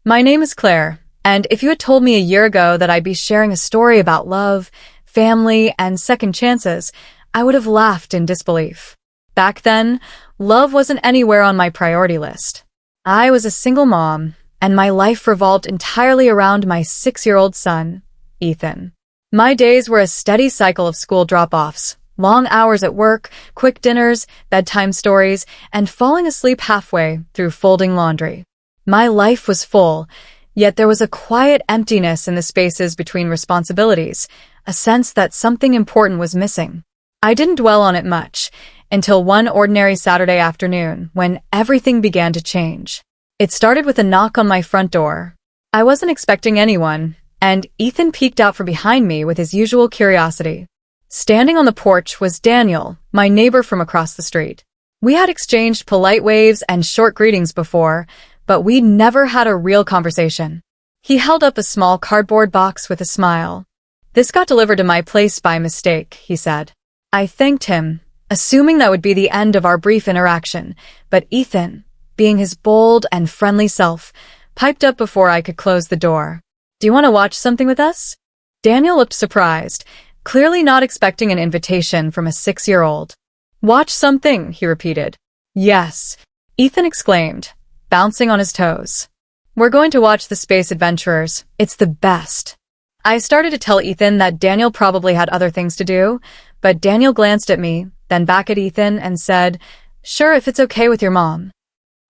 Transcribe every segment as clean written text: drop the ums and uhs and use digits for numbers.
My name is Claire, and if you had told me a year ago that I'd be sharing a story about love, family, and second chances, I would have laughed in disbelief. Back then, love wasn't anywhere on my priority list. I was a single mom, and my life revolved entirely around my 6-year-old son, Ethan. My days were a steady cycle of school drop-offs, long hours at work, quick dinners, bedtime stories, and falling asleep halfway through folding laundry. My life was full, yet there was a quiet emptiness in the spaces between responsibilities, a sense that something important was missing. I didn't dwell on it much, until one ordinary Saturday afternoon when everything began to change. It started with a knock on my front door. I wasn't expecting anyone, and Ethan peeked out from behind me with his usual curiosity. Standing on the porch was Daniel, my neighbor from across the street. We had exchanged polite waves and short greetings before, but we'd never had a real conversation. He held up a small cardboard box with a smile. "This got delivered to my place by mistake," he said. I thanked him, assuming that would be the end of our brief interaction, but Ethan, being his bold and friendly self, piped up before I could close the door. "Do you want to watch something with us?" Daniel looked surprised, clearly not expecting an invitation from a 6-year-old. "Watch something," he repeated. "Yes," Ethan exclaimed, bouncing on his toes. "We're going to watch The Space Adventurers. It's the best." I started to tell Ethan that Daniel probably had other things to do, but Daniel glanced at me, then back at Ethan, and said, "Sure, if it's okay with your mom."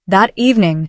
That evening,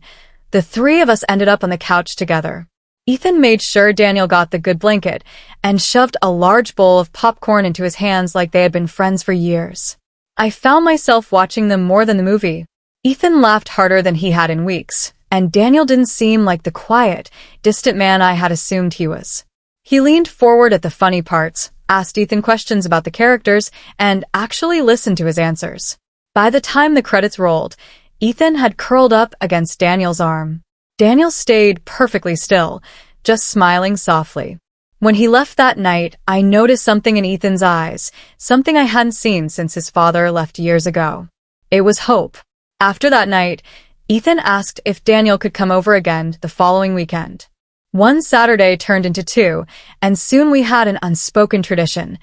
the three of us ended up on the couch together. Ethan made sure Daniel got the good blanket and shoved a large bowl of popcorn into his hands like they had been friends for years. I found myself watching them more than the movie. Ethan laughed harder than he had in weeks, and Daniel didn't seem like the quiet, distant man I had assumed he was. He leaned forward at the funny parts, asked Ethan questions about the characters, and actually listened to his answers. By the time the credits rolled, Ethan had curled up against Daniel's arm. Daniel stayed perfectly still, just smiling softly. When he left that night, I noticed something in Ethan's eyes, something I hadn't seen since his father left years ago. It was hope. After that night, Ethan asked if Daniel could come over again the following weekend. One Saturday turned into two, and soon we had an unspoken tradition.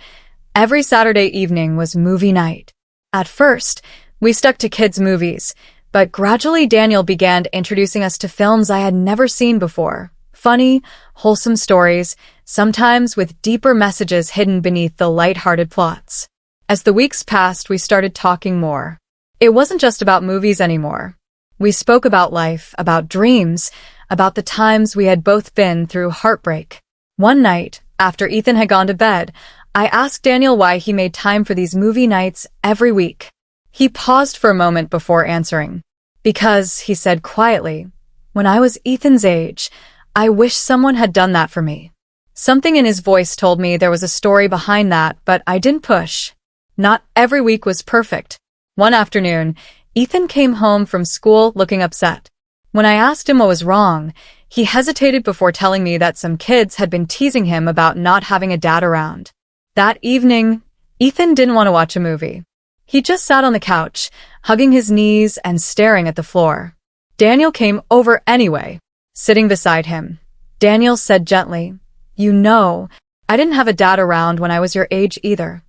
Every Saturday evening was movie night. At first, we stuck to kids' movies, but gradually Daniel began introducing us to films I had never seen before. Funny, wholesome stories, sometimes with deeper messages hidden beneath the light-hearted plots. As the weeks passed, we started talking more. It wasn't just about movies anymore. We spoke about life, about dreams, about the times we had both been through heartbreak. One night, after Ethan had gone to bed, I asked Daniel why he made time for these movie nights every week. He paused for a moment before answering. "Because," he said quietly, "when I was Ethan's age, I wish someone had done that for me." Something in his voice told me there was a story behind that, but I didn't push. Not every week was perfect. One afternoon, Ethan came home from school looking upset. When I asked him what was wrong, he hesitated before telling me that some kids had been teasing him about not having a dad around. That evening, Ethan didn't want to watch a movie. He just sat on the couch, hugging his knees and staring at the floor. Daniel came over anyway, sitting beside him. Daniel said gently, "You know, I didn't have a dad around when I was your age either."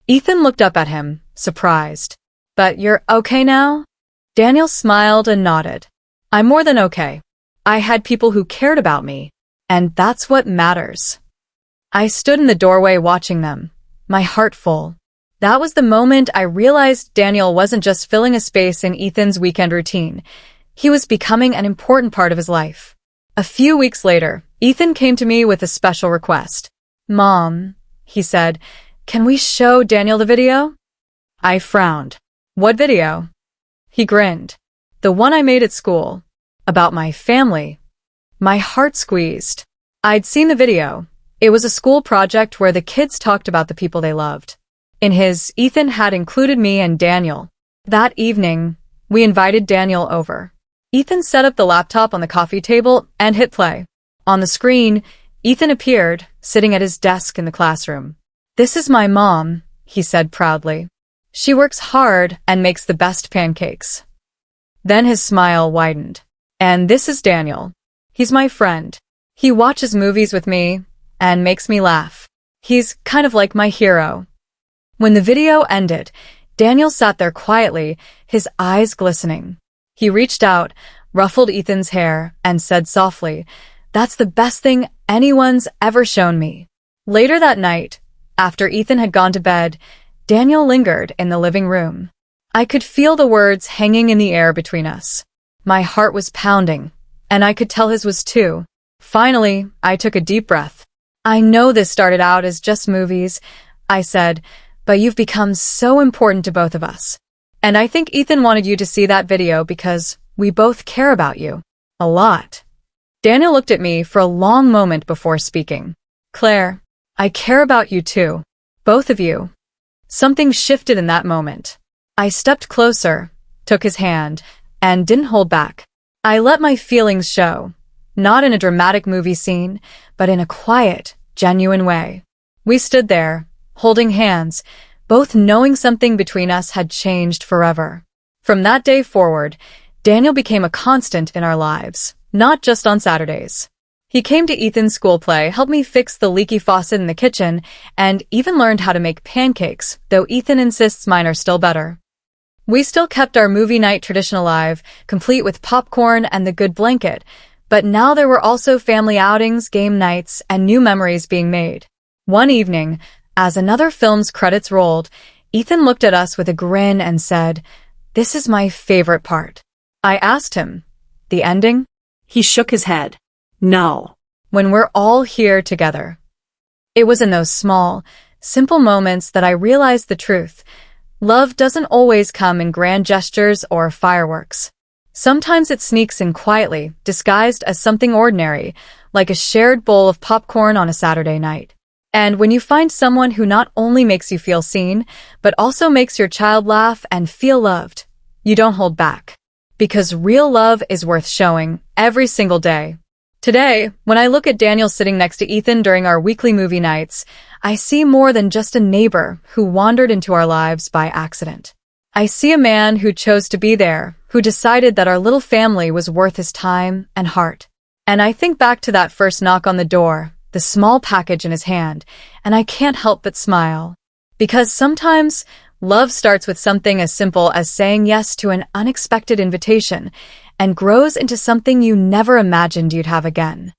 Ethan looked up at him, surprised. "But you're okay now?" Daniel smiled and nodded. "I'm more than okay. I had people who cared about me, and that's what matters." I stood in the doorway watching them, my heart full. That was the moment I realized Daniel wasn't just filling a space in Ethan's weekend routine. He was becoming an important part of his life. A few weeks later, Ethan came to me with a special request. "Mom," he said, "can we show Daniel the video?" I frowned. "What video?" He grinned. "The one I made at school. About my family." My heart squeezed. I'd seen the video. It was a school project where the kids talked about the people they loved. In his, Ethan had included me and Daniel. That evening, we invited Daniel over. Ethan set up the laptop on the coffee table and hit play. On the screen, Ethan appeared, sitting at his desk in the classroom. "This is my mom," he said proudly. "She works hard and makes the best pancakes." Then his smile widened. "And this is Daniel. He's my friend. He watches movies with me and makes me laugh. He's kind of like my hero. When the video ended, Daniel sat there quietly, his eyes glistening. He reached out, ruffled Ethan's hair, and said softly, "That's the best thing anyone's ever shown me." Later that night, after Ethan had gone to bed, Daniel lingered in the living room. I could feel the words hanging in the air between us. My heart was pounding, and I could tell his was too. Finally, I took a deep breath. "I know this started out as just movies," I said, "but you've become so important to both of us. And I think Ethan wanted you to see that video because we both care about you. A lot." Daniel looked at me for a long moment before speaking. "Claire, I care about you too. Both of you." Something shifted in that moment. I stepped closer, took his hand, and didn't hold back. I let my feelings show, not in a dramatic movie scene, but in a quiet, genuine way. We stood there, holding hands, both knowing something between us had changed forever. From that day forward, Daniel became a constant in our lives, not just on Saturdays. He came to Ethan's school play, helped me fix the leaky faucet in the kitchen, and even learned how to make pancakes, though Ethan insists mine are still better. We still kept our movie night tradition alive, complete with popcorn and the good blanket, but now there were also family outings, game nights, and new memories being made. One evening, as another film's credits rolled, Ethan looked at us with a grin and said, "This is my favorite part." I asked him, "The ending?" He shook his head. "No." When we're all here together. It was in those small, simple moments that I realized the truth. Love doesn't always come in grand gestures or fireworks. Sometimes it sneaks in quietly, disguised as something ordinary, like a shared bowl of popcorn on a Saturday night. And when you find someone who not only makes you feel seen, but also makes your child laugh and feel loved, you don't hold back. Because real love is worth showing every single day. Today, when I look at Daniel sitting next to Ethan during our weekly movie nights, I see more than just a neighbor who wandered into our lives by accident. I see a man who chose to be there, who decided that our little family was worth his time and heart. And I think back to that first knock on the door, the small package in his hand, and I can't help but smile. Because sometimes, love starts with something as simple as saying yes to an unexpected invitation, and grows into something you never imagined you'd have again.